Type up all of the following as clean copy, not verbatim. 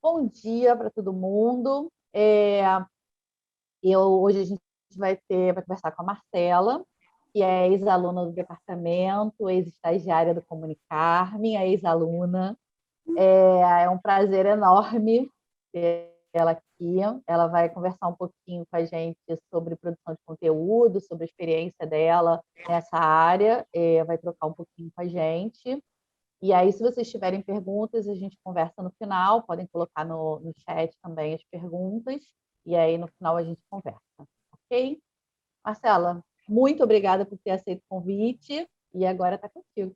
Bom dia para todo mundo. Hoje a gente vai conversar com a Marcela, que é ex-aluna do departamento, ex-estagiária do Comunicar, minha ex-aluna. É um prazer enorme ter ela aqui. Ela vai conversar um pouquinho com a gente sobre produção de conteúdo, sobre a experiência dela nessa área, vai trocar um pouquinho com a gente. E aí, se vocês tiverem perguntas, a gente conversa no final, podem colocar no chat também as perguntas, e aí no final a gente conversa, ok? Marcela, muito obrigada por ter aceito o convite, e agora está contigo.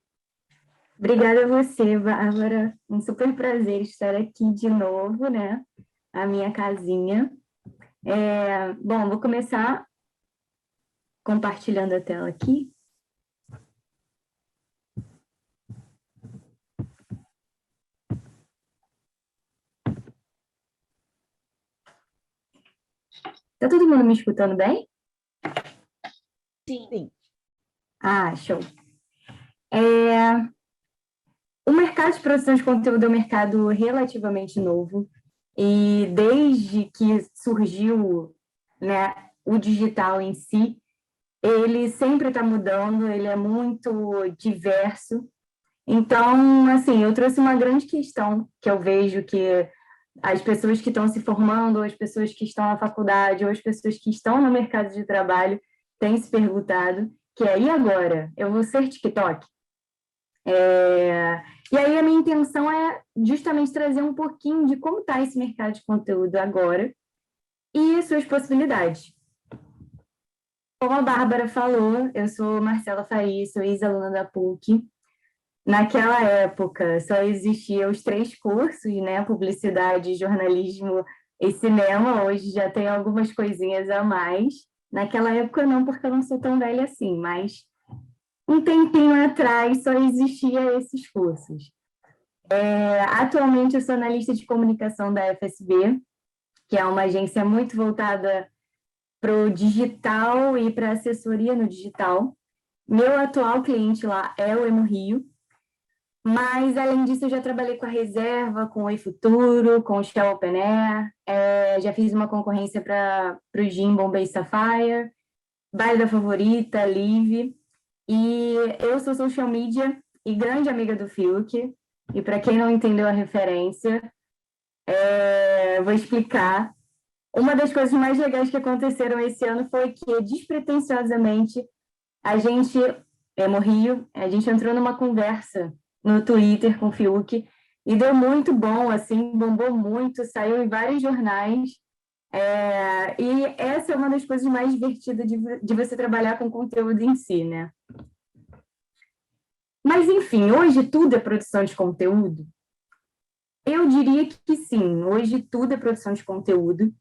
Obrigada a você, Bárbara. Um super prazer estar aqui de novo, né? A minha casinha. Bom, vou começar compartilhando a tela aqui. Tá todo mundo me escutando bem? Sim. Ah, show. O mercado de produção de conteúdo é um mercado relativamente novo e desde que surgiu, né, o digital em si, ele sempre está mudando, ele é muito diverso. Então, assim, eu trouxe uma grande questão que eu vejo que as pessoas que estão se formando, ou as pessoas que estão na faculdade, ou as pessoas que estão no mercado de trabalho têm se perguntado, que é, e agora? Eu vou ser TikTok? E aí a minha intenção é justamente trazer um pouquinho de como está esse mercado de conteúdo agora e suas possibilidades. Como a Bárbara falou, eu sou Marcela Faís, sou ex-aluna da PUC. Naquela época, só existiam os 3 cursos, né? Publicidade, jornalismo e cinema. Hoje já tem algumas coisinhas a mais. Naquela época não, porque eu não sou tão velha assim, mas um tempinho atrás só existiam esses cursos. Atualmente eu sou analista de comunicação da FSB, que é uma agência muito voltada para o digital e para assessoria no digital. Meu atual cliente lá é o Emo Rio, mas, além disso, eu já trabalhei com a Reserva, com o Oi Futuro, com o Shell Open Air, já fiz uma concorrência para o Gin Bombay Sapphire, Baile da Favorita, Live, e eu sou social media e grande amiga do Fiuk, e para quem não entendeu a referência, vou explicar. Uma das coisas mais legais que aconteceram esse ano foi que, despretensiosamente, a gente, Emo Rio, a gente entrou numa conversa no Twitter com o Fiuk, e deu muito bom, assim, bombou muito, saiu em vários jornais, e essa é uma das coisas mais divertidas de você trabalhar com conteúdo em si, né? Mas, enfim, hoje tudo é produção de conteúdo? Eu diria que sim, hoje tudo é produção de conteúdo,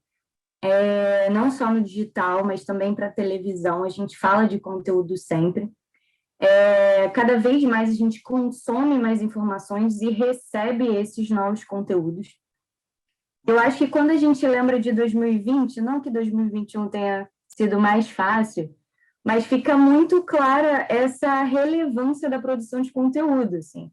não só no digital, mas também para televisão, a gente fala de conteúdo sempre. Cada vez mais a gente consome mais informações e recebe esses novos conteúdos. Eu acho que quando a gente lembra de 2020, não que 2021 tenha sido mais fácil, mas fica muito clara essa relevância da produção de conteúdo, assim.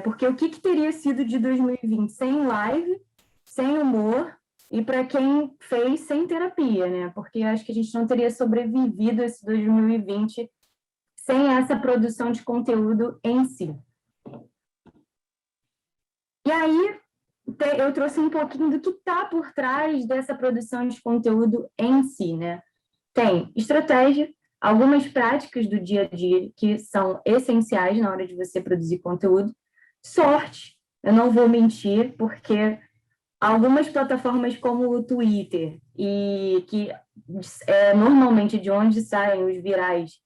Porque o que teria sido de 2020 sem live, sem humor, e para quem fez, sem terapia, né? Porque eu acho que a gente não teria sobrevivido esse 2020 sem essa produção de conteúdo em si. E aí, eu trouxe um pouquinho do que está por trás dessa produção de conteúdo em si, né? Tem estratégia, algumas práticas do dia a dia que são essenciais na hora de você produzir conteúdo, sorte, eu não vou mentir, porque algumas plataformas como o Twitter, e que é normalmente de onde saem os virais,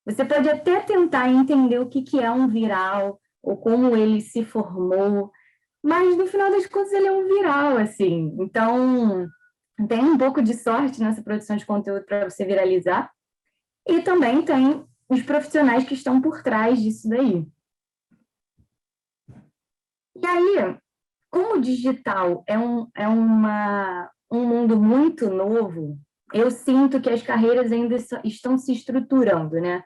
você pode até tentar entender o que é um viral, ou como ele se formou, mas no final das contas ele é um viral, assim. Então, tem um pouco de sorte nessa produção de conteúdo para você viralizar, e também tem os profissionais que estão por trás disso daí. E aí, como o digital é um mundo muito novo, eu sinto que as carreiras ainda estão se estruturando, né?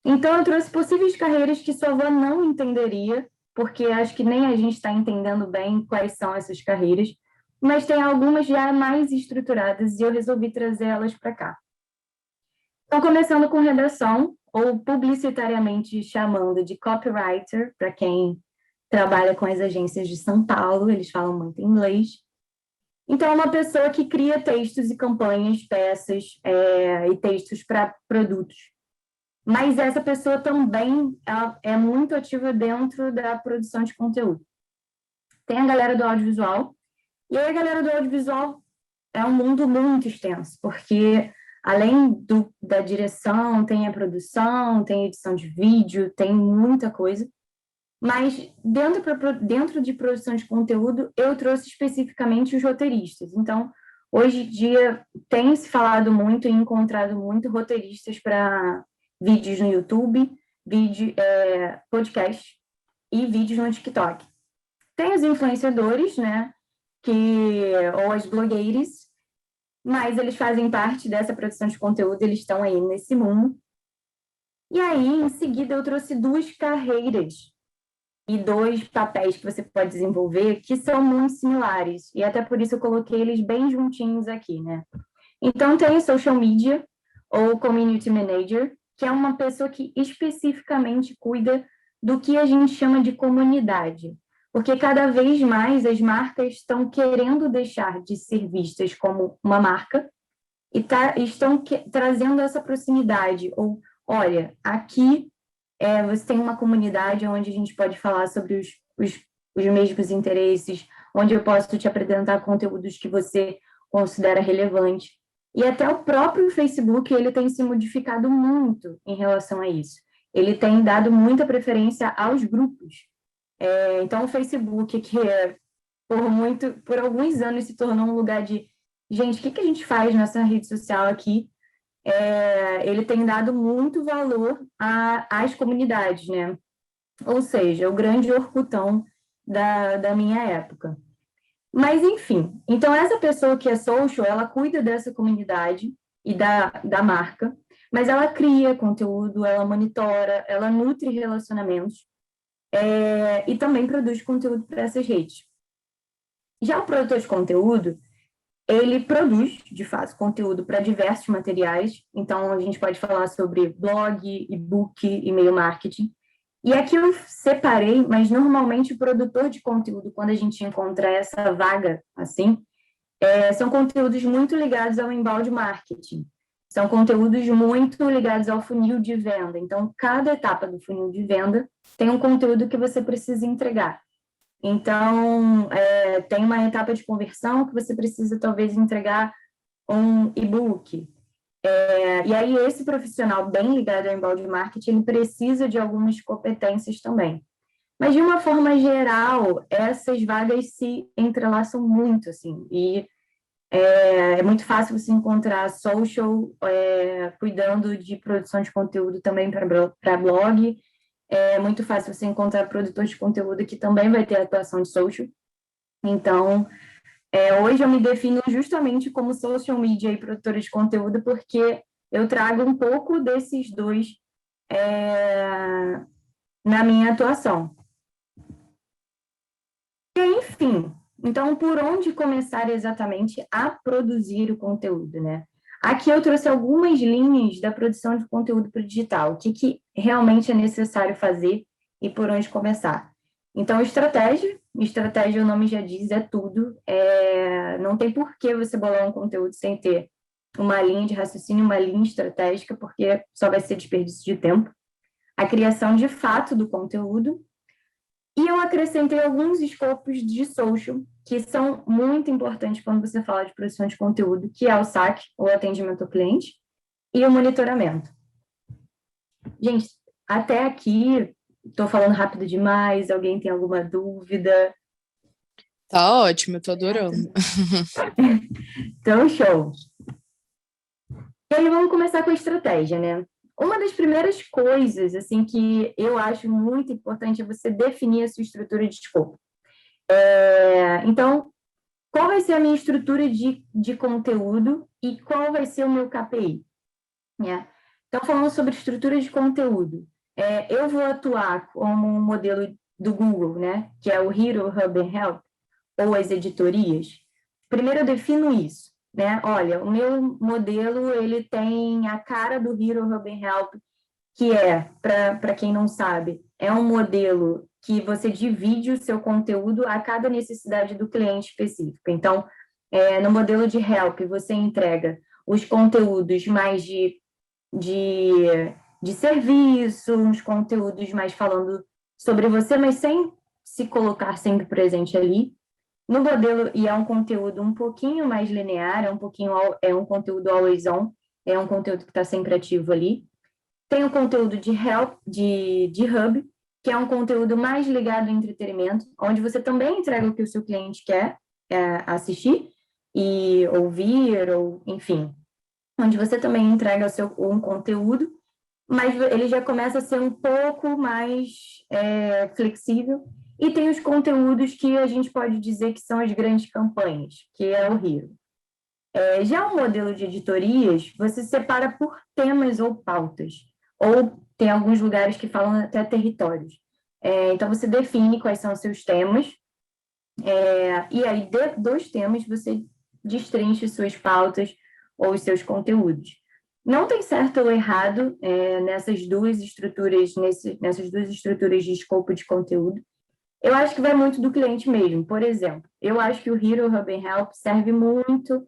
Então, eu trouxe possíveis carreiras que sua avó não entenderia, porque acho que nem a gente está entendendo bem quais são essas carreiras, mas tem algumas já mais estruturadas e eu resolvi trazer elas para cá. Então, começando com redação, ou publicitariamente chamando de copywriter, para quem trabalha com as agências de São Paulo, eles falam muito inglês. Então, é uma pessoa que cria textos e campanhas, peças e textos para produtos. Mas essa pessoa também é muito ativa dentro da produção de conteúdo. Tem a galera do audiovisual, e aí a galera do audiovisual é um mundo muito extenso, porque além da direção, tem a produção, tem a edição de vídeo, tem muita coisa. Mas dentro de produção de conteúdo, eu trouxe especificamente os roteiristas. Então, hoje em dia, tem se falado muito e encontrado muito roteiristas para vídeos no YouTube, podcast e vídeos no TikTok. Tem os influenciadores, né, ou as blogueiras, mas eles fazem parte dessa produção de conteúdo, eles estão aí nesse mundo. E aí, em seguida, eu trouxe 2 carreiras e 2 papéis que você pode desenvolver que são muito similares, e até por isso eu coloquei eles bem juntinhos aqui, né? Então, tem o social media, ou community manager, que é uma pessoa que especificamente cuida do que a gente chama de comunidade, porque cada vez mais as marcas estão querendo deixar de ser vistas como uma marca e estão trazendo essa proximidade, ou, olha, aqui você tem uma comunidade onde a gente pode falar sobre os mesmos interesses, onde eu posso te apresentar conteúdos que você considera relevante. E até o próprio Facebook, ele tem se modificado muito em relação a isso. Ele tem dado muita preferência aos grupos. Então, o Facebook, que por alguns anos se tornou um lugar de, gente, o que a gente faz nessa rede social aqui? Ele tem dado muito valor às comunidades, né? Ou seja, o grande Orkutão da minha época. Mas, enfim, então essa pessoa que é social, ela cuida dessa comunidade e da marca, mas ela cria conteúdo, ela monitora, ela nutre relacionamentos e também produz conteúdo para essas redes. Já o produtor de conteúdo, ele produz, de fato, conteúdo para diversos materiais. Então, a gente pode falar sobre blog, e-book, e-mail marketing. E aqui eu separei, mas normalmente o produtor de conteúdo, quando a gente encontra essa vaga assim, são conteúdos muito ligados ao inbound marketing. São conteúdos muito ligados ao funil de venda. Então, cada etapa do funil de venda tem um conteúdo que você precisa entregar. Então, tem uma etapa de conversão que você precisa, talvez, entregar um e-book. E aí, esse profissional bem ligado ao inbound marketing, ele precisa de algumas competências também. Mas, de uma forma geral, essas vagas se entrelaçam muito, assim, e é muito fácil você encontrar social cuidando de produção de conteúdo também para blog. É muito fácil você encontrar produtor de conteúdo que também vai ter atuação de social. Então, hoje eu me defino justamente como social media e produtora de conteúdo, porque eu trago um pouco desses 2 na minha atuação. E, enfim, então, por onde começar exatamente a produzir o conteúdo, né? Aqui eu trouxe algumas linhas da produção de conteúdo para o digital, o que realmente é necessário fazer e por onde começar. Então, estratégia, o nome já diz, é tudo. Não tem por que você bolar um conteúdo sem ter uma linha de raciocínio, uma linha estratégica, porque só vai ser desperdício de tempo. A criação de fato do conteúdo. E eu acrescentei alguns escopos de social, que são muito importantes quando você fala de produção de conteúdo, que é o SAC, o atendimento ao cliente, e o monitoramento. Gente, até aqui, estou falando rápido demais, alguém tem alguma dúvida? Tá ótimo, eu tô adorando. Então, show. E aí, vamos começar com a estratégia, né? Uma das primeiras coisas, assim, que eu acho muito importante é você definir a sua estrutura de escopo. Então, qual vai ser a minha estrutura de conteúdo e qual vai ser o meu KPI? Né? Então, falando sobre estrutura de conteúdo, eu vou atuar como um modelo do Google, né? Que é o Hero Hub and Help, ou as editorias. Primeiro eu defino isso, né? Olha, o meu modelo, ele tem a cara do Hero Hub and Help, que é, para quem não sabe, é um modelo que você divide o seu conteúdo a cada necessidade do cliente específico. Então, no modelo de Help, você entrega os conteúdos mais de serviço, uns conteúdos mais falando sobre você, mas sem se colocar sempre presente ali. No modelo, e é um conteúdo um pouquinho mais linear, é um conteúdo always on, é um conteúdo que está sempre ativo ali. Tem o conteúdo de help, de hub, que é um conteúdo mais ligado ao entretenimento, onde você também entrega o que o seu cliente quer assistir e ouvir, ou enfim, onde você também entrega um conteúdo, mas ele já começa a ser um pouco mais flexível. E tem os conteúdos que a gente pode dizer que são as grandes campanhas, que é o Hero. Já o modelo de editorias, você separa por temas ou pautas, ou tem alguns lugares que falam até territórios. Então, você define quais são os seus temas, e aí, dos temas, você destrincha suas pautas ou os seus conteúdos. Não tem certo ou errado nessas duas estruturas de escopo de conteúdo. Eu acho que vai muito do cliente mesmo. Por exemplo, eu acho que o Hero Hub and Help serve muito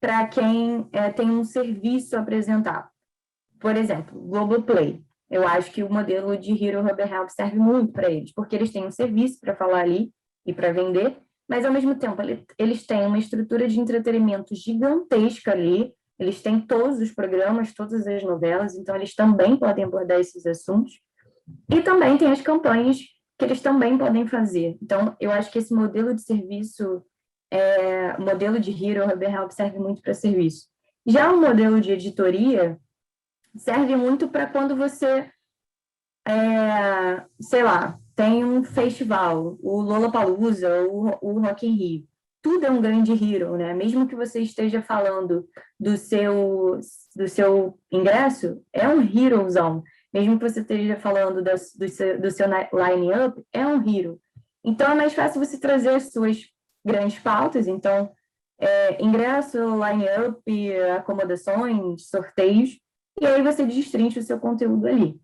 para quem tem um serviço a apresentar. Por exemplo, Globoplay. Eu acho que o modelo de Hero Hub and Help serve muito para eles, porque eles têm um serviço para falar ali e para vender, mas, ao mesmo tempo, eles têm uma estrutura de entretenimento gigantesca ali, eles têm todos os programas, todas as novelas, então eles também podem abordar esses assuntos. E também tem as campanhas que eles também podem fazer. Então, eu acho que esse modelo de serviço, o modelo de Hero Hub and Help serve muito para serviço. Já o modelo de editoria serve muito para quando você, sei lá, tem um festival, o Lollapalooza, o Rock in Rio. Tudo é um grande hero, né? Mesmo que você esteja falando do seu ingresso, é um herozão. Mesmo que você esteja falando do seu line-up, é um hero. Então, é mais fácil você trazer as suas grandes pautas. Então, ingresso, line-up, acomodações, sorteios, e aí você destrincha o seu conteúdo ali.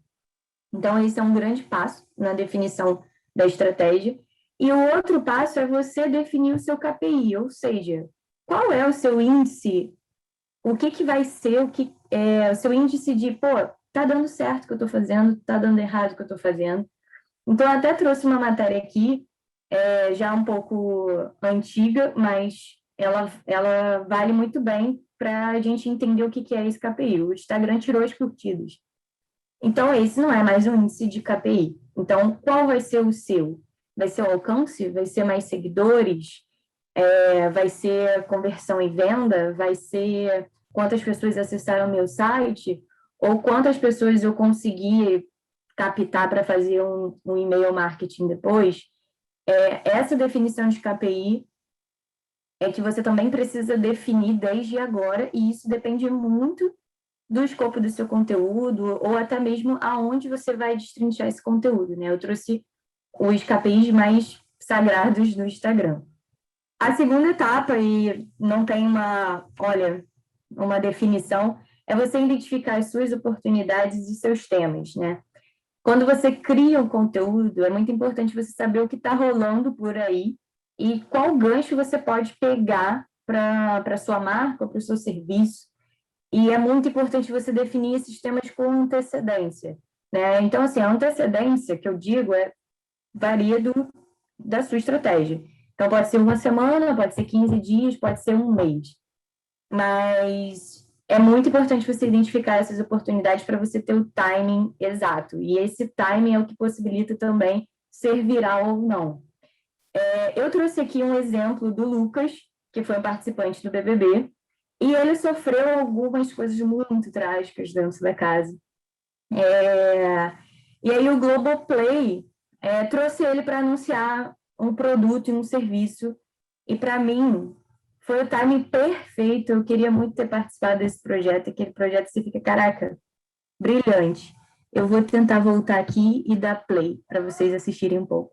Então, esse é um grande passo na definição da estratégia. E o outro passo é você definir o seu KPI, ou seja, qual é o seu índice, o que vai ser o seu índice de, tá dando certo o que eu estou fazendo, tá dando errado o que eu estou fazendo. Então, eu até trouxe uma matéria aqui, já um pouco antiga, mas ela vale muito bem para a gente entender o que é esse KPI. O Instagram tirou as curtidas. Então, esse não é mais um índice de KPI. Então, qual vai ser o seu? Vai ser o alcance? Vai ser mais seguidores? Vai ser conversão e venda? Vai ser quantas pessoas acessaram meu site? Ou quantas pessoas eu consegui captar para fazer um e-mail marketing depois? Essa definição de KPI é que você também precisa definir desde agora, e isso depende muito do escopo do seu conteúdo, ou até mesmo aonde você vai destrinchar esse conteúdo, né? Eu trouxe os KPIs mais sagrados do Instagram. A segunda etapa, e não tem uma definição, é você identificar as suas oportunidades e seus temas, né? Quando você cria um conteúdo, é muito importante você saber o que está rolando por aí e qual gancho você pode pegar para a sua marca ou para o seu serviço. E é muito importante você definir esses temas com antecedência, né? Então, assim, a antecedência que eu digo varia da sua estratégia. Então, pode ser uma semana, pode ser 15 dias, pode ser um mês. Mas é muito importante você identificar essas oportunidades para você ter o timing exato. E esse timing é o que possibilita também ser viral ou não. Eu trouxe aqui um exemplo do Lucas, que foi um participante do BBB, e ele sofreu algumas coisas muito trágicas dentro da casa. E aí o Globoplay trouxe ele para anunciar um produto e um serviço, e para mim foi o timing perfeito. Eu queria muito ter participado desse projeto, aquele projeto você fica, caraca, brilhante. Eu vou tentar voltar aqui e dar play para vocês assistirem um pouco.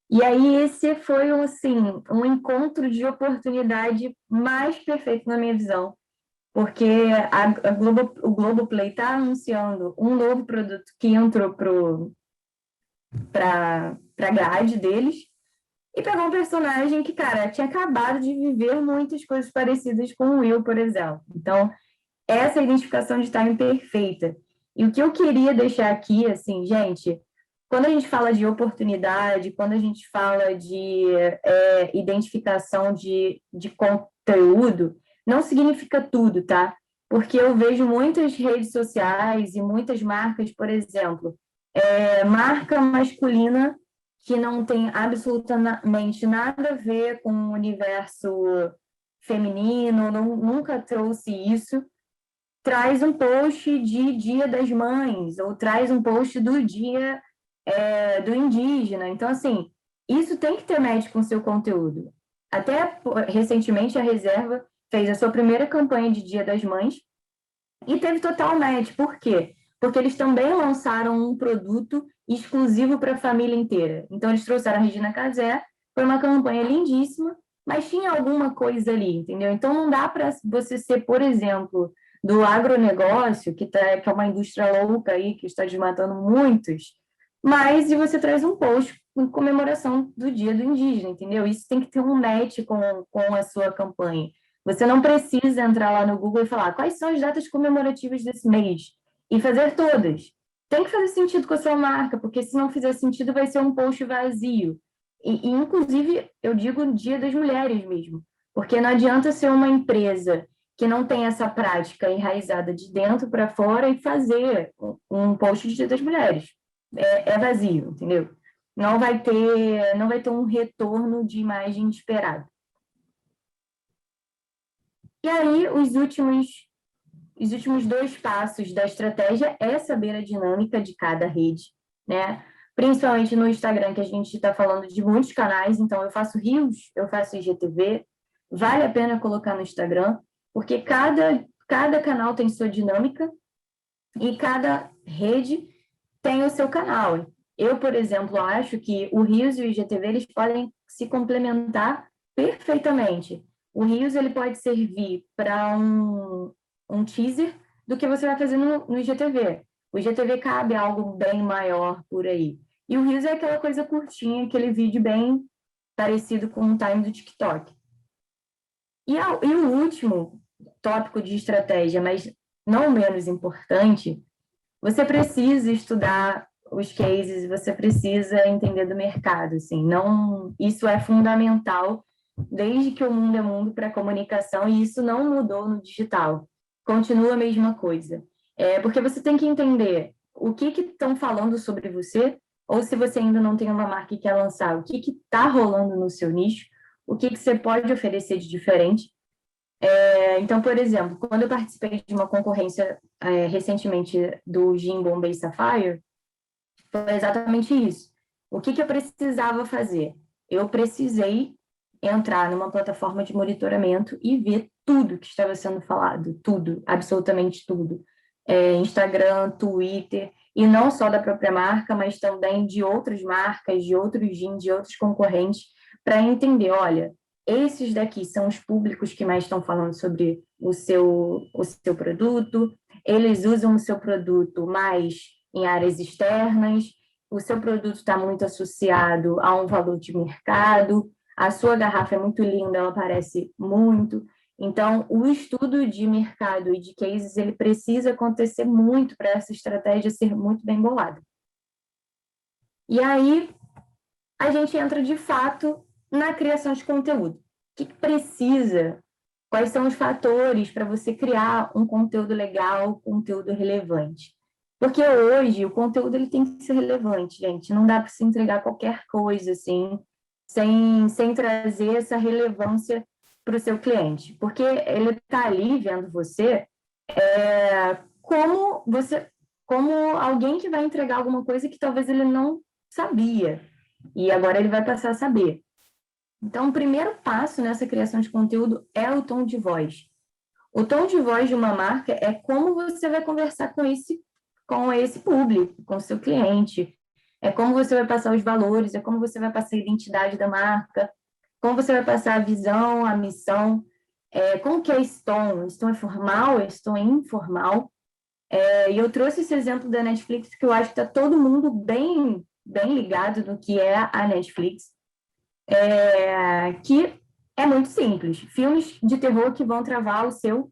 E aí esse foi assim, um encontro de oportunidade mais perfeito na minha visão, porque o Globoplay está anunciando um novo produto que entrou para a grade deles, e pegou um personagem que, cara, tinha acabado de viver muitas coisas parecidas com o Will, por exemplo. Então, essa identificação de timing perfeita. E o que eu queria deixar aqui, assim, gente, quando a gente fala de oportunidade, quando a gente fala de identificação de conteúdo, não significa tudo, tá? Porque eu vejo muitas redes sociais e muitas marcas, por exemplo, marca masculina que não tem absolutamente nada a ver com o universo feminino, nunca trouxe isso, traz um post de Dia das Mães, ou traz um post do Dia do Indígena. Então, assim, isso tem que ter match com o seu conteúdo. Até recentemente a Reserva fez a sua primeira campanha de Dia das Mães e teve total match. Por quê? Porque eles também lançaram um produto exclusivo para a família inteira. Então, eles trouxeram a Regina Casé, foi uma campanha lindíssima, mas tinha alguma coisa ali, entendeu? Então, não dá para você ser, por exemplo, do agronegócio, que é uma indústria louca aí, que está desmatando muitos, mas e você traz um post em comemoração do Dia do Indígena, entendeu? Isso tem que ter um match com a sua campanha. Você não precisa entrar lá no Google e falar quais são as datas comemorativas desse mês e fazer todas. Tem que fazer sentido com a sua marca, porque se não fizer sentido, vai ser um post vazio. Inclusive, eu digo Dia das Mulheres mesmo, porque não adianta ser uma empresa que não tem essa prática enraizada de dentro para fora e fazer um post de Dia das Mulheres. É vazio, entendeu? Não vai ter um retorno de imagem esperado. E aí, os últimos 2 passos da estratégia é saber a dinâmica de cada rede, né? Principalmente no Instagram, que a gente está falando de muitos canais, então eu faço Reels, eu faço IGTV, vale a pena colocar no Instagram, porque cada canal tem sua dinâmica e cada rede tem o seu canal. Eu, por exemplo, acho que o Reels e o IGTV eles podem se complementar perfeitamente. O Reels ele pode servir para um teaser do que você vai fazer no IGTV. O IGTV cabe algo bem maior por aí. E o Reels é aquela coisa curtinha, aquele vídeo bem parecido com o time do TikTok. E o último tópico de estratégia, mas não menos importante, você precisa estudar os cases, você precisa entender do mercado, assim, não, isso é fundamental desde que o mundo é mundo para a comunicação e isso não mudou no digital, continua a mesma coisa, porque você tem que entender o que estão falando sobre você, ou se você ainda não tem uma marca e quer lançar, o que está rolando no seu nicho, o que você pode oferecer de diferente. Então, por exemplo, quando eu participei de uma concorrência recentemente do Gin Bombay Sapphire, foi exatamente isso. O que eu precisava fazer? Eu precisei entrar numa plataforma de monitoramento e ver tudo que estava sendo falado, tudo, absolutamente tudo. Instagram, Twitter, e não só da própria marca, mas também de outras marcas, de outros gin, de outros concorrentes, para entender, olha, esses daqui são os públicos que mais estão falando sobre o seu produto, eles usam o seu produto mais em áreas externas, o seu produto está muito associado a um valor de mercado, a sua garrafa é muito linda, ela parece muito. Então, o estudo de mercado e de cases, ele precisa acontecer muito para essa estratégia ser muito bem bolada. E aí, a gente entra, de fato, na criação de conteúdo. O que precisa? Quais são os fatores para você criar um conteúdo legal, conteúdo relevante? Porque hoje o conteúdo ele tem que ser relevante, gente. Não dá para se entregar qualquer coisa assim, sem trazer essa relevância para o seu cliente. Porque ele está ali vendo você, como alguém que vai entregar alguma coisa que talvez ele não sabia. E agora ele vai passar a saber. Então, o primeiro passo nessa criação de conteúdo é o tom de voz. O tom de voz de uma marca é como você vai conversar com esse público, com o seu cliente. É como você vai passar os valores, é como você vai passar a identidade da marca, como você vai passar a visão, a missão. Como que é esse tom? Esse tom é formal? Esse tom é informal? E eu trouxe esse exemplo da Netflix, que eu acho que está todo mundo bem, bem ligado no que é a Netflix. Que é muito simples. Filmes de terror que vão travar o seu...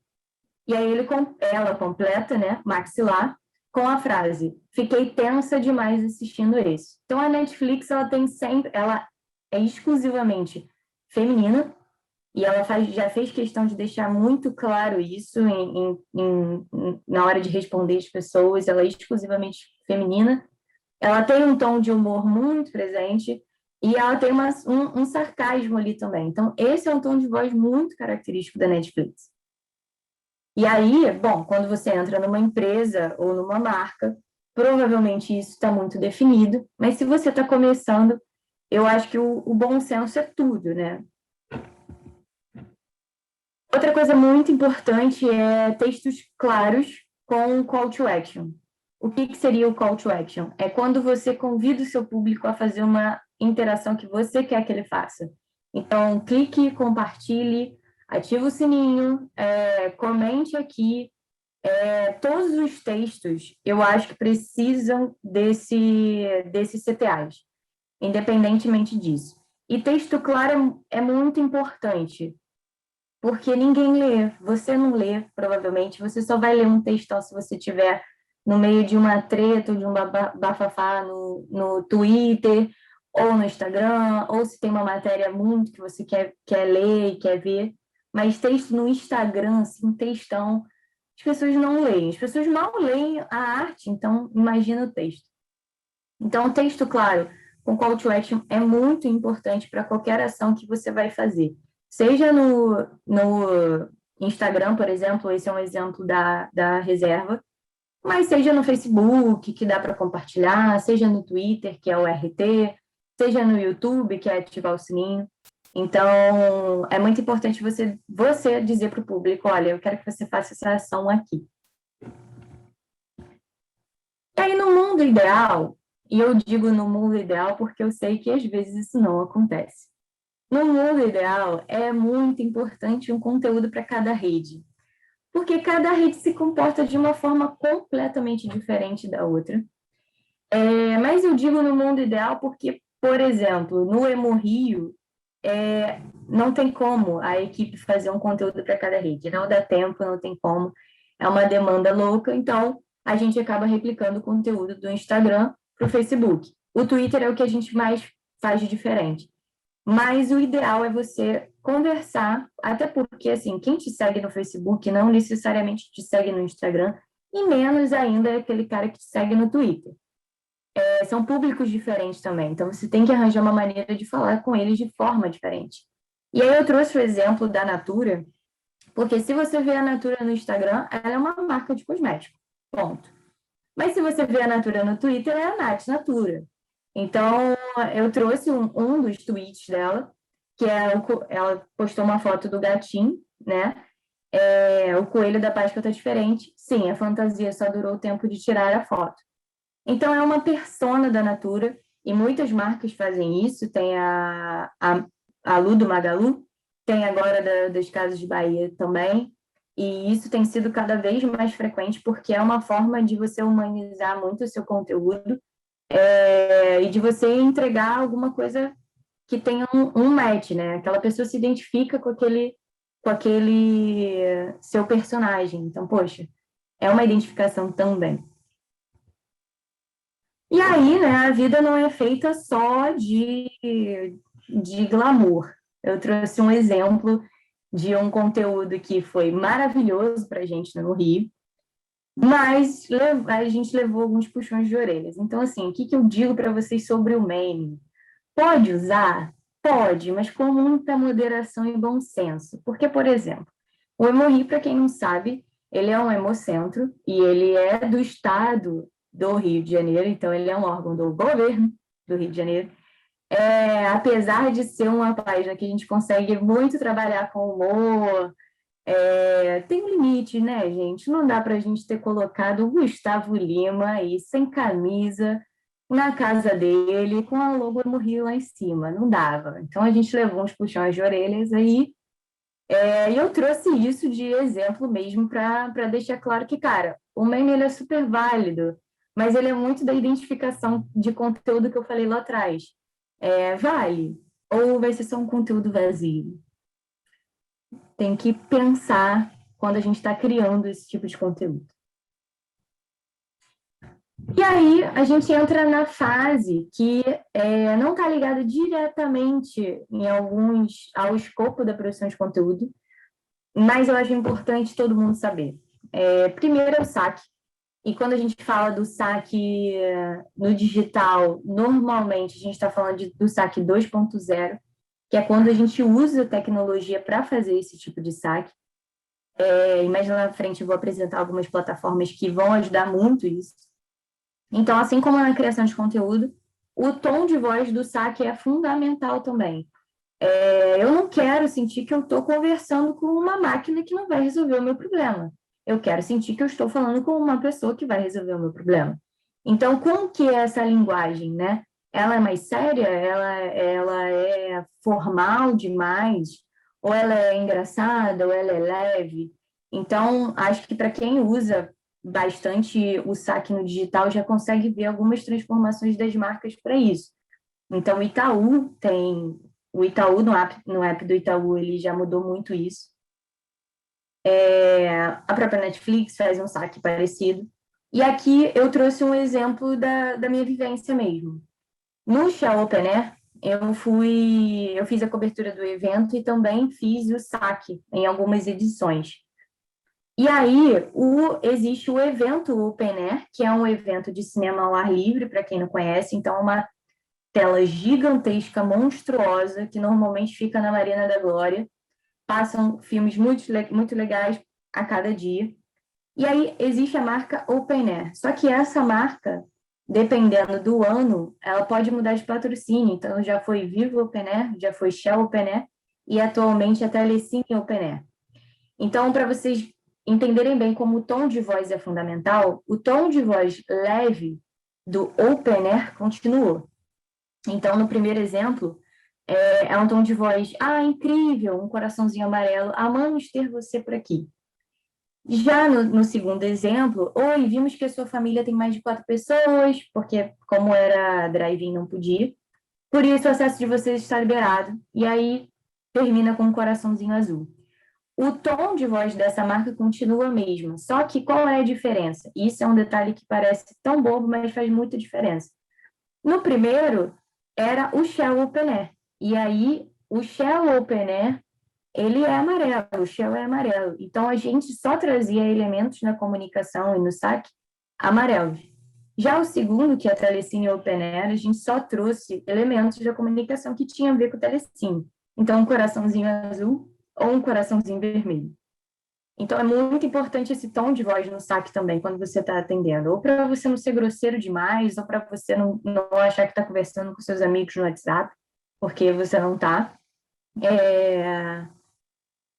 E aí ela completa, né, maxilar, com a frase: fiquei tensa demais assistindo esse. Então, a Netflix, ela é exclusivamente feminina, e ela já fez questão de deixar muito claro isso na hora de responder as pessoas. Ela é exclusivamente feminina. Ela tem um tom de humor muito presente, e ela tem um sarcasmo ali também. Então, esse é um tom de voz muito característico da Netflix. E aí, bom, quando você entra numa empresa ou numa marca, provavelmente isso está muito definido, mas se você está começando, eu acho que o bom senso é tudo, né? Outra coisa muito importante é textos claros com call to action. O que seria o call to action? É quando você convida o seu público a fazer uma interação que você quer que ele faça. Então, clique, compartilhe, ative o sininho, comente aqui. Todos os textos, eu acho que precisam desses CTAs, independentemente disso. E texto claro é muito importante, porque ninguém lê, você não lê, provavelmente, você só vai ler um textão se você tiver no meio de uma treta ou de um bafafá no Twitter ou no Instagram, ou se tem uma matéria muito que você quer ler e quer ver, mas texto no Instagram, assim, textão, as pessoas não leem, as pessoas mal leem a arte, então imagina o texto. Então, o texto, claro, com call to action é muito importante para qualquer ação que você vai fazer. Seja no Instagram, por exemplo, esse é um exemplo da reserva, mas seja no Facebook, que dá para compartilhar, seja no Twitter, que é o RT, seja no YouTube, que é ativar o sininho. Então, é muito importante você dizer para o público: olha, eu quero que você faça essa ação aqui. E aí, no mundo ideal, e eu digo no mundo ideal porque eu sei que às vezes isso não acontece. No mundo ideal, é muito importante um conteúdo para cada rede, porque cada rede se comporta de uma forma completamente diferente da outra. Mas eu digo no mundo ideal porque, por exemplo, no Hemorrio, não tem como a equipe fazer um conteúdo para cada rede, não dá tempo, não tem como, é uma demanda louca, então a gente acaba replicando o conteúdo do Instagram para o Facebook. O Twitter é o que a gente mais faz de diferente. Mas o ideal é você conversar, até porque, assim, quem te segue no Facebook não necessariamente te segue no Instagram, e menos ainda é aquele cara que te segue no Twitter. São públicos diferentes também, então você tem que arranjar uma maneira de falar com eles de forma diferente. E aí eu trouxe o exemplo da Natura, porque se você vê a Natura no Instagram, ela é uma marca de cosmético, ponto. Mas se você vê a Natura no Twitter, é a Nath Natura. Então, eu trouxe um dos tweets dela, que ela postou uma foto do gatinho, né? O coelho da Páscoa tá diferente. Sim, a fantasia só durou o tempo de tirar a foto. Então, é uma persona da Natura, e muitas marcas fazem isso. Tem a Lu do Magalu, tem agora das Casas de Bahia também, e isso tem sido cada vez mais frequente, porque é uma forma de você humanizar muito o seu conteúdo. e de você entregar alguma coisa que tenha um match, né? Aquela pessoa se identifica com aquele seu personagem. Então, poxa, é uma identificação também. E aí, né, a vida não é feita só de glamour. Eu trouxe um exemplo de um conteúdo que foi maravilhoso para a gente no Rio, mas a gente levou alguns puxões de orelhas. Então, assim, o que eu digo para vocês sobre o meme? Pode usar? Pode, mas com muita moderação e bom senso. Porque, por exemplo, o Hemorri, para quem não sabe, ele é um hemocentro e ele é do estado do Rio de Janeiro, então ele é um órgão do governo do Rio de Janeiro. Apesar de ser uma página que a gente consegue muito trabalhar com humor, tem um limite, né, gente? Não dá para a gente ter colocado o Gustavo Lima aí, sem camisa, na casa dele, com a logo Hemorri lá em cima. Não dava. Então a gente levou uns puxões de orelhas aí. E eu trouxe isso de exemplo mesmo para deixar claro que, cara, o meme ele é super válido, mas ele é muito da identificação de conteúdo que eu falei lá atrás. Vale? Ou vai ser só um conteúdo vazio? Tem que pensar quando a gente está criando esse tipo de conteúdo. E aí a gente entra na fase que não está ligada diretamente ao escopo da produção de conteúdo, mas eu acho importante todo mundo saber. Primeiro é o saque. E quando a gente fala do saque no digital, normalmente a gente está falando do saque 2.0, que é quando a gente usa tecnologia para fazer esse tipo de saque. E mais lá na frente eu vou apresentar algumas plataformas que vão ajudar muito isso. Então, assim como na criação de conteúdo, o tom de voz do saque é fundamental também. Eu não quero sentir que eu estou conversando com uma máquina que não vai resolver o meu problema. Eu quero sentir que eu estou falando com uma pessoa que vai resolver o meu problema. Então, como que é essa linguagem, né? Ela é mais séria? Ela é formal demais? Ou ela é engraçada? Ou ela é leve? Então, acho que para quem usa bastante o saque no digital, já consegue ver algumas transformações das marcas para isso. Então, o Itaú, no app do Itaú, ele já mudou muito isso. A própria Netflix faz um saque parecido. E aqui eu trouxe um exemplo da minha vivência mesmo. No Shell Open Air, eu fiz a cobertura do evento e também fiz o saque em algumas edições. E aí, existe o evento Open Air, que é um evento de cinema ao ar livre, para quem não conhece. Então, é uma tela gigantesca, monstruosa, que normalmente fica na Marina da Glória. Passam filmes muito legais a cada dia. E aí existe a marca Open Air. Só que essa marca, dependendo do ano, ela pode mudar de patrocínio. Então, já foi Vivo Open Air, já foi Shell Open Air e atualmente a Telecine Open Air. Então, para vocês entenderem bem como o tom de voz é fundamental, o tom de voz leve do Open Air continuou. Então, no primeiro exemplo, é um tom de voz, incrível, um coraçãozinho amarelo, amamos ter você por aqui. Já no segundo exemplo, oi, vimos que a sua família tem mais de 4 pessoas, porque como era drive-in não podia, por isso o acesso de vocês está liberado. E aí termina com um coraçãozinho azul. O tom de voz dessa marca continua a mesma, só que qual é a diferença? Isso é um detalhe que parece tão bobo, mas faz muita diferença. No primeiro, era o Shell Open Air. E aí, o Shell Open Air, ele é amarelo, o Shell é amarelo. Então, a gente só trazia elementos na comunicação e no saque amarelos. Já o segundo, que é a Telecine Open Air, a gente só trouxe elementos da comunicação que tinham a ver com o Telecine. Então, um coraçãozinho azul ou um coraçãozinho vermelho. Então, é muito importante esse tom de voz no saque também, quando você está atendendo. Ou para você não ser grosseiro demais, ou para você não achar que está conversando com seus amigos no WhatsApp, porque você não está.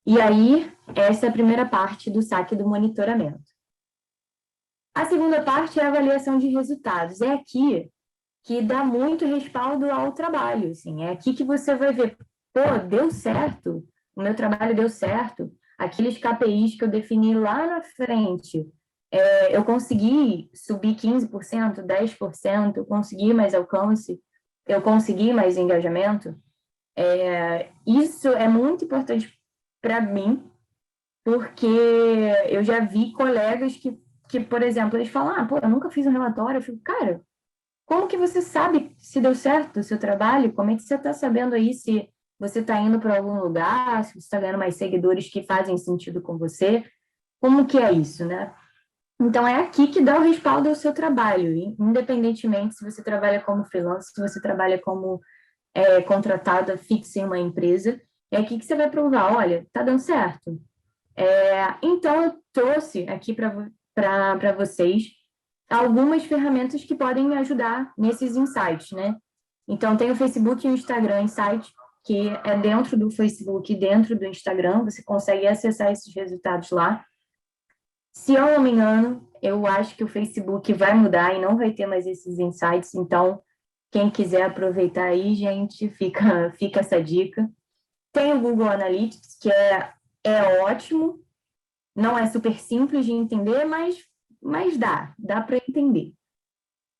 E aí, essa é a primeira parte do saque do monitoramento. A segunda parte é a avaliação de resultados. É aqui que dá muito respaldo ao trabalho. Assim. É aqui que você vai ver, deu certo, o meu trabalho deu certo, aqueles KPIs que eu defini lá na frente, eu consegui subir 15%, 10%, eu consegui mais alcance, eu consegui mais engajamento. Isso é muito importante para mim, porque eu já vi colegas que, por exemplo, eles falam, pô, eu nunca fiz um relatório. Eu fico, cara, como que você sabe se deu certo o seu trabalho? Como é que você está sabendo aí se você está indo para algum lugar, se você está ganhando mais seguidores que fazem sentido com você? Como que é isso, né? Então, é aqui que dá o respaldo ao seu trabalho, independentemente se você trabalha como freelancer, se você trabalha como contratada fixa em uma empresa, é aqui que você vai provar, olha, tá dando certo. Então, eu trouxe aqui para vocês algumas ferramentas que podem ajudar nesses insights, né? Então, tem o Facebook e o Instagram Insight, que é dentro do Facebook e dentro do Instagram, você consegue acessar esses resultados lá. Se eu não me engano, eu acho que o Facebook vai mudar e não vai ter mais esses insights, então, quem quiser aproveitar aí, gente, fica essa dica. Tem o Google Analytics, que é ótimo, não é super simples de entender, mas dá para entender.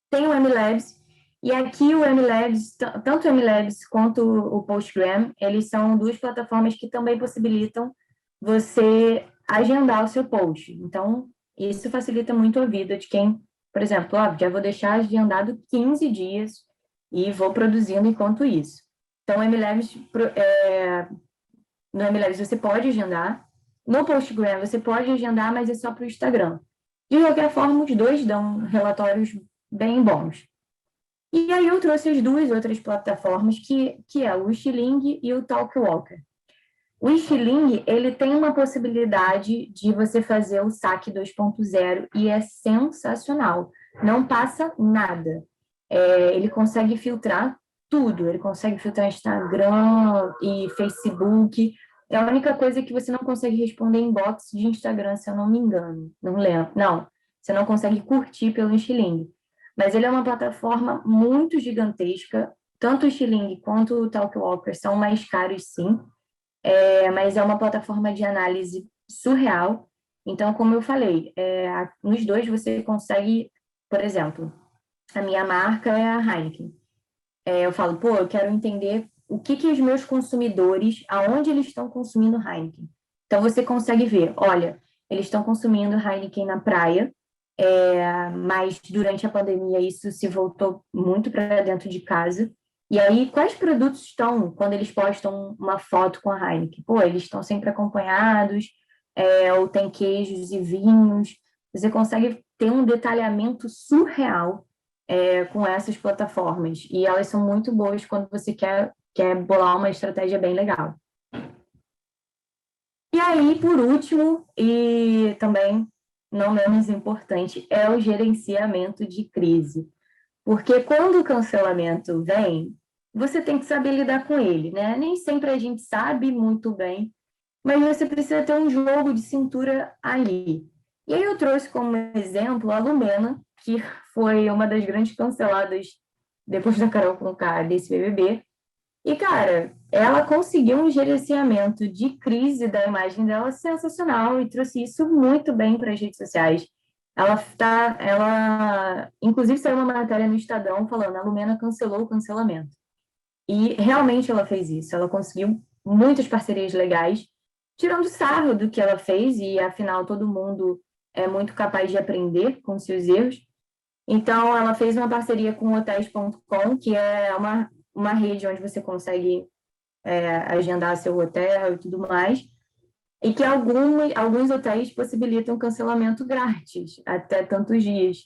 Tem o MLabs, e aqui o MLabs, tanto o MLabs quanto o Postgram, eles são duas plataformas que também possibilitam você agendar o seu post. Então, isso facilita muito a vida de quem, por exemplo, já vou deixar agendado 15 dias e vou produzindo enquanto isso. Então, no MLabs você pode agendar, no Postgram você pode agendar, mas é só para o Instagram. De qualquer forma, os dois dão relatórios bem bons. E aí eu trouxe as duas outras plataformas, que é o Xiling e o Talkwalker. O Xiling, ele tem uma possibilidade de você fazer o saque 2.0 e é sensacional. Não passa nada. Ele consegue filtrar tudo. Ele consegue filtrar Instagram e Facebook. É a única coisa que você não consegue responder inbox de Instagram, se eu não me engano. Não lembro. Não, você não consegue curtir pelo Xiling. Mas ele é uma plataforma muito gigantesca. Tanto o Xiling quanto o Talkwalker são mais caros, sim. Mas é uma plataforma de análise surreal. Então, como eu falei, nos dois você consegue, por exemplo, a minha marca é a Heineken. Eu falo, pô, eu quero entender o que os meus consumidores, aonde eles estão consumindo Heineken. Então, você consegue ver, olha, eles estão consumindo Heineken na praia, mas durante a pandemia isso se voltou muito para dentro de casa. E aí, quais produtos estão, quando eles postam uma foto com a Heineken? Pô, eles estão sempre acompanhados, ou tem queijos e vinhos. Você consegue ter um detalhamento surreal com essas plataformas. E elas são muito boas quando você quer bolar uma estratégia bem legal. E aí, por último, e também não menos importante, é o gerenciamento de crise. Porque quando o cancelamento vem, você tem que saber lidar com ele, né? Nem sempre a gente sabe muito bem, mas você precisa ter um jogo de cintura ali. E aí eu trouxe como exemplo a Lumena, que foi uma das grandes canceladas depois da Carol Conká desse BBB. E, cara, ela conseguiu um gerenciamento de crise da imagem dela sensacional e trouxe isso muito bem para as redes sociais. Inclusive, saiu uma matéria no Estadão falando: a Lumena cancelou o cancelamento. E realmente ela fez isso. Ela conseguiu muitas parcerias legais, tirando sarro do que ela fez, e afinal todo mundo é muito capaz de aprender com seus erros. Então, ela fez uma parceria com hotéis.com, que é uma rede onde você consegue agendar seu hotel e tudo mais, e que alguns hotéis possibilitam cancelamento grátis, até tantos dias.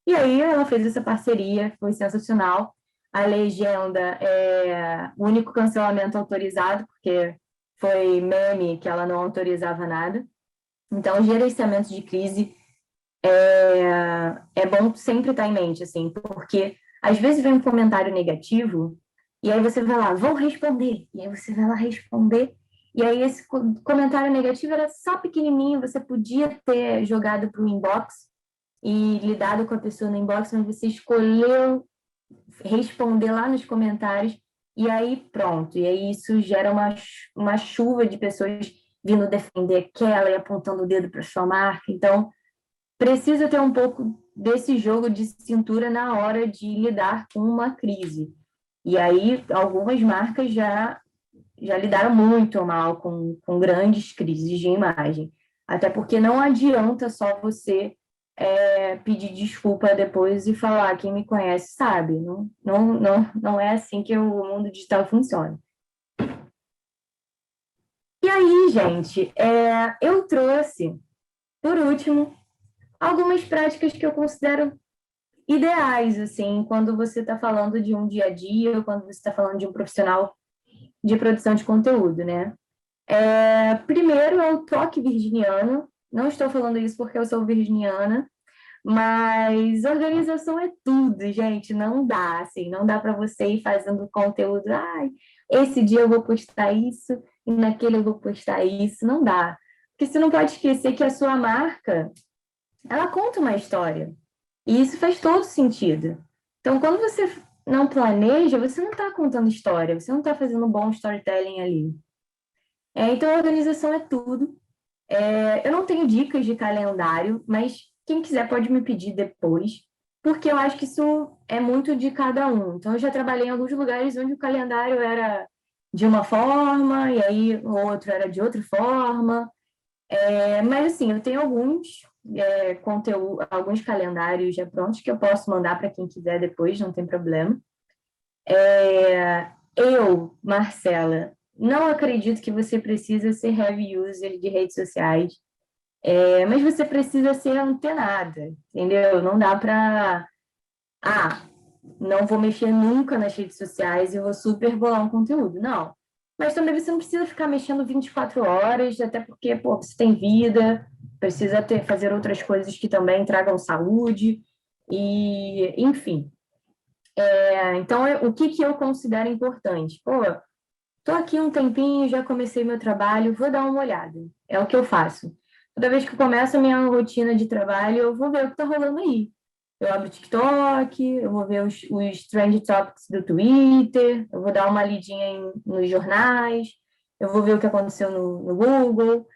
E aí ela fez essa parceria, foi sensacional. A legenda é o único cancelamento autorizado, porque foi meme que ela não autorizava nada. Então, o gerenciamento de crise é bom sempre estar em mente, assim, porque às vezes vem um comentário negativo e aí você vai lá, vou responder. E aí você vai lá responder. E aí esse comentário negativo era só pequenininho, você podia ter jogado para o inbox e lidado com a pessoa no inbox, mas você escolheu responder lá nos comentários e aí pronto. E aí isso gera uma chuva de pessoas vindo defender aquela e apontando o dedo para sua marca. Então, precisa ter um pouco desse jogo de cintura na hora de lidar com uma crise. E aí, algumas marcas já lidaram muito mal com grandes crises de imagem. Até porque não adianta só você pedir desculpa depois e falar, quem me conhece sabe. Não é assim que o mundo digital funciona. E aí, gente, eu trouxe, por último, algumas práticas que eu considero ideais, assim, quando você está falando de um dia a dia, ou quando você está falando de um profissional de produção de conteúdo, né? Primeiro é o toque virginiano. Não estou falando isso porque eu sou virginiana, mas organização é tudo, gente. Não dá, assim, não dá para você ir fazendo conteúdo. Ai, esse dia eu vou postar isso e naquele eu vou postar isso. Não dá. Porque você não pode esquecer que a sua marca, ela conta uma história. E isso faz todo sentido. Então, quando você não planeja, você não está contando história, você não está fazendo um bom storytelling ali. Então, a organização é tudo. Eu não tenho dicas de calendário, mas quem quiser pode me pedir depois, porque eu acho que isso é muito de cada um. Então, eu já trabalhei em alguns lugares onde o calendário era de uma forma, e aí o outro era de outra forma. Mas, assim, eu tenho alguns calendários já prontos que eu posso mandar para quem quiser depois, não tem problema. Marcela, não acredito que você precisa ser heavy user de redes sociais, mas você precisa ser antenada, entendeu? Não dá para... não vou mexer nunca nas redes sociais e vou super bolar um conteúdo. Não. Mas também você não precisa ficar mexendo 24 horas, até porque, pô, você tem vida, precisa fazer outras coisas que também tragam saúde, e, enfim. Então, o que eu considero importante? Pô, tô aqui um tempinho, já comecei meu trabalho, vou dar uma olhada. É o que eu faço. Toda vez que eu começo a minha rotina de trabalho, eu vou ver o que tá rolando aí. Eu abro o TikTok, eu vou ver os trend topics do Twitter, eu vou dar uma lidinha nos jornais, eu vou ver o que aconteceu no Google,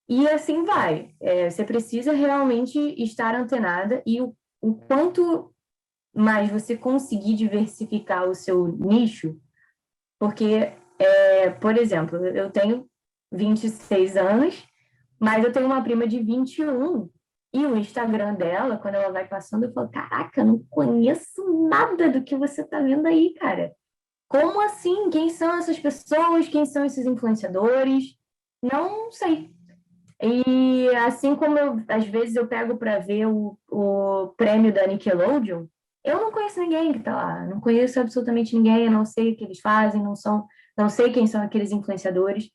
e assim vai. Você precisa realmente estar antenada e o quanto mais você conseguir diversificar o seu nicho, porque, por exemplo, eu tenho 26 anos, mas eu tenho uma prima de 21 e o Instagram dela, quando ela vai passando, eu falo, caraca, eu não conheço nada do que você tá vendo aí, cara. Como assim? Quem são essas pessoas? Quem são esses influenciadores? Não sei. E assim como às vezes eu pego para ver o prêmio da Nickelodeon, eu não conheço ninguém que está lá, não conheço absolutamente ninguém, eu não sei o que eles fazem, não sei quem são aqueles influenciadores.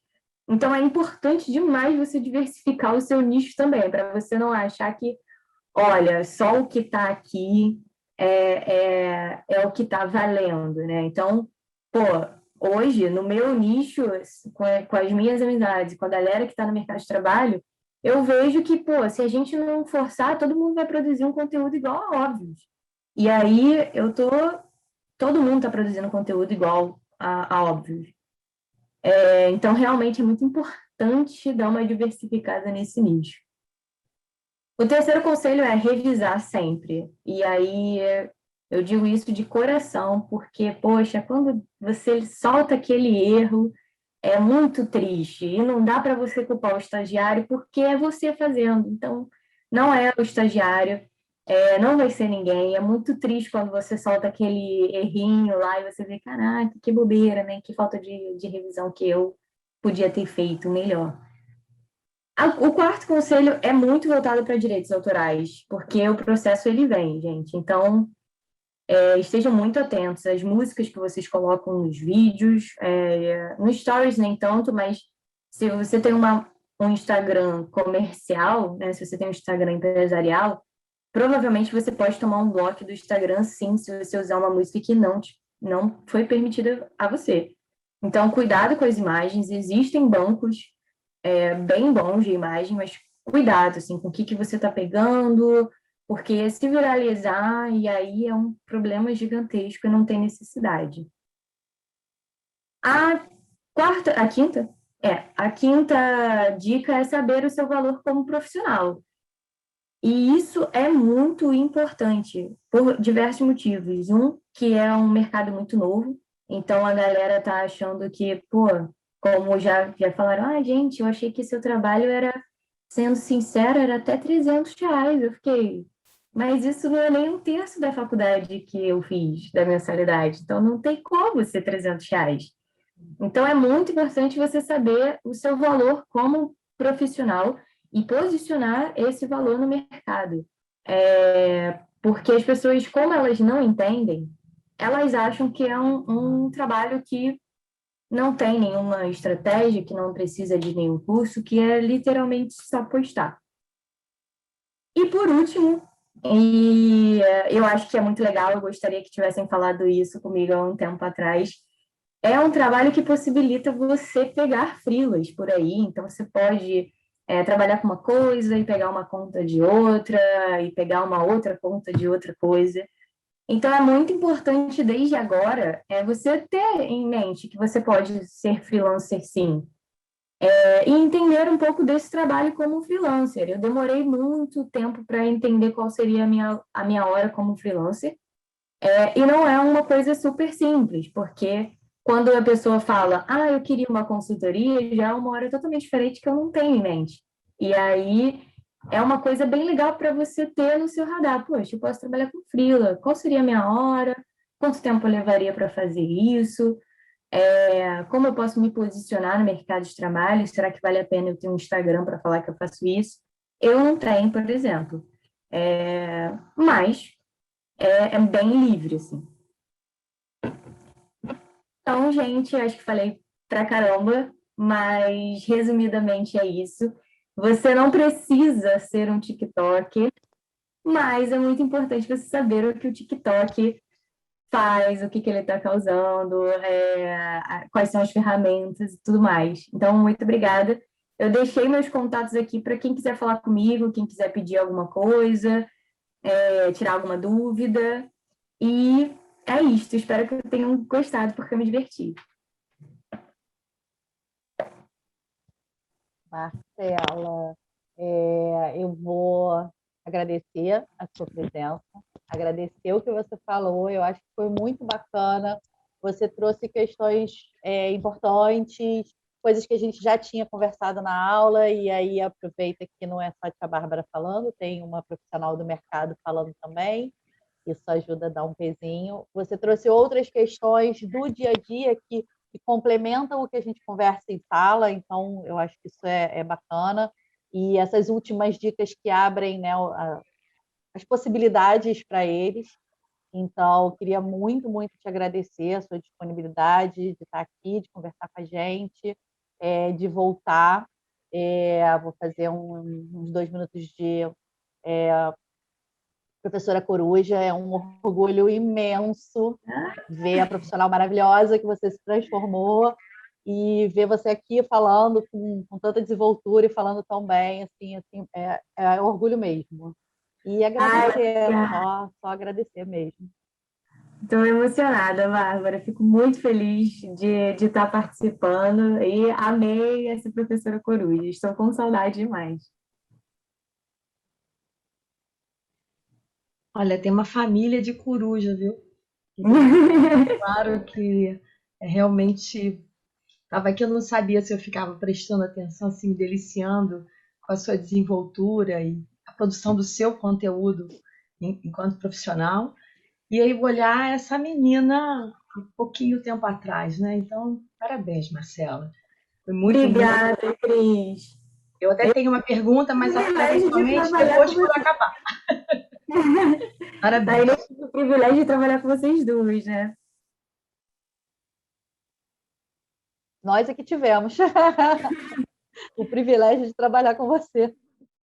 Então é importante demais você diversificar o seu nicho também, para você não achar que, olha, só o que está aqui é o que está valendo, né? Então, pô, hoje, no meu nicho, com as minhas amizades, com a galera que está no mercado de trabalho, eu vejo que, pô, se a gente não forçar, todo mundo vai produzir um conteúdo igual a Óbvios. E aí, todo mundo está produzindo conteúdo igual a Óbvios. Então, realmente, é muito importante dar uma diversificada nesse nicho. O terceiro conselho é revisar sempre. E aí eu digo isso de coração, porque, poxa, quando você solta aquele erro, é muito triste. E não dá para você culpar o estagiário, porque é você fazendo. Então, não é o estagiário, não vai ser ninguém. É muito triste quando você solta aquele errinho lá e você vê, caraca, que bobeira, né? Que falta de revisão que eu podia ter feito melhor. O quarto conselho é muito voltado para direitos autorais, porque o processo ele vem, gente. Então, estejam muito atentos às músicas que vocês colocam nos vídeos, nos stories nem tanto, mas se você tem um Instagram comercial, né, se você tem um Instagram empresarial, provavelmente você pode tomar um bloco do Instagram, sim, se você usar uma música que não foi permitida a você. Então, cuidado com as imagens, existem bancos bem bons de imagem, mas cuidado assim, com o que você está pegando, porque se viralizar, e aí é um problema gigantesco e não tem necessidade. A a quinta? A quinta dica é saber o seu valor como profissional. E isso é muito importante por diversos motivos. Um, que é um mercado muito novo, então a galera tá achando que, pô, como já falaram, gente, eu achei que seu trabalho era, sendo sincera, era até R$ 300. Eu fiquei, mas isso não é nem um terço da faculdade que eu fiz, da mensalidade, então não tem como ser R$ 300. Então, é muito importante você saber o seu valor como profissional e posicionar esse valor no mercado. Porque as pessoas, como elas não entendem, elas acham que é um trabalho que não tem nenhuma estratégia, que não precisa de nenhum curso, que é literalmente só postar. E por último, eu acho que é muito legal, eu gostaria que tivessem falado isso comigo há um tempo atrás, é um trabalho que possibilita você pegar freelas por aí. Então, você pode trabalhar com uma coisa e pegar uma conta de outra, e pegar uma outra conta de outra coisa. Então, é muito importante, desde agora, você ter em mente que você pode ser freelancer, sim. E entender um pouco desse trabalho como freelancer. Eu demorei muito tempo para entender qual seria a minha hora como freelancer. E não é uma coisa super simples, porque quando a pessoa fala, eu queria uma consultoria, já é uma hora totalmente diferente que eu não tenho em mente. E aí é uma coisa bem legal para você ter no seu radar. Poxa, eu posso trabalhar com freela, qual seria a minha hora? Quanto tempo eu levaria para fazer isso? Como eu posso me posicionar no mercado de trabalho? Será que vale a pena eu ter um Instagram para falar que eu faço isso? Eu não tenho, por exemplo. Mas é bem livre, assim. Então, gente, acho que falei pra caramba, mas resumidamente é isso. Você não precisa ser um TikToker, mas é muito importante você saber o que o TikTok faz, o que ele está causando, quais são as ferramentas e tudo mais. Então, muito obrigada. Eu deixei meus contatos aqui para quem quiser falar comigo, quem quiser pedir alguma coisa, tirar alguma dúvida. E é isso. Espero que tenham gostado, porque eu me diverti. Marcela, eu vou agradecer a sua presença, agradecer o que você falou, eu acho que foi muito bacana. Você trouxe questões importantes, coisas que a gente já tinha conversado na aula, e aí aproveita que não é só a Bárbara falando, tem uma profissional do mercado falando também, isso ajuda a dar um pezinho. Você trouxe outras questões do dia a dia que complementam o que a gente conversa em sala, então eu acho que isso é bacana. E essas últimas dicas que abrem, né, as possibilidades para eles. Então, eu queria muito, muito te agradecer a sua disponibilidade de estar aqui, de conversar com a gente, de voltar. Vou fazer uns 2 minutos de professora Coruja, é um orgulho imenso ver a profissional maravilhosa que você se transformou e ver você aqui falando com tanta desenvoltura e falando tão bem, assim é orgulho mesmo. E agradecer, só agradecer mesmo. Estou emocionada, Bárbara. Fico muito feliz de estar participando e amei essa professora Coruja. Estou com saudade demais. Olha, tem uma família de coruja, viu? Claro que realmente estava aqui, eu não sabia se eu ficava prestando atenção, assim, me deliciando com a sua desenvoltura e a produção do seu conteúdo enquanto profissional. E aí olhar essa menina um pouquinho tempo atrás, né? Então, parabéns, Marcela. Foi muito, muito. Obrigada, Cris. Eu até tenho uma pergunta, mas eu farei somente depois quando acabar. Parabéns. Daí eu tive o privilégio de trabalhar com vocês duas, né? Nós é que tivemos o privilégio de trabalhar com você.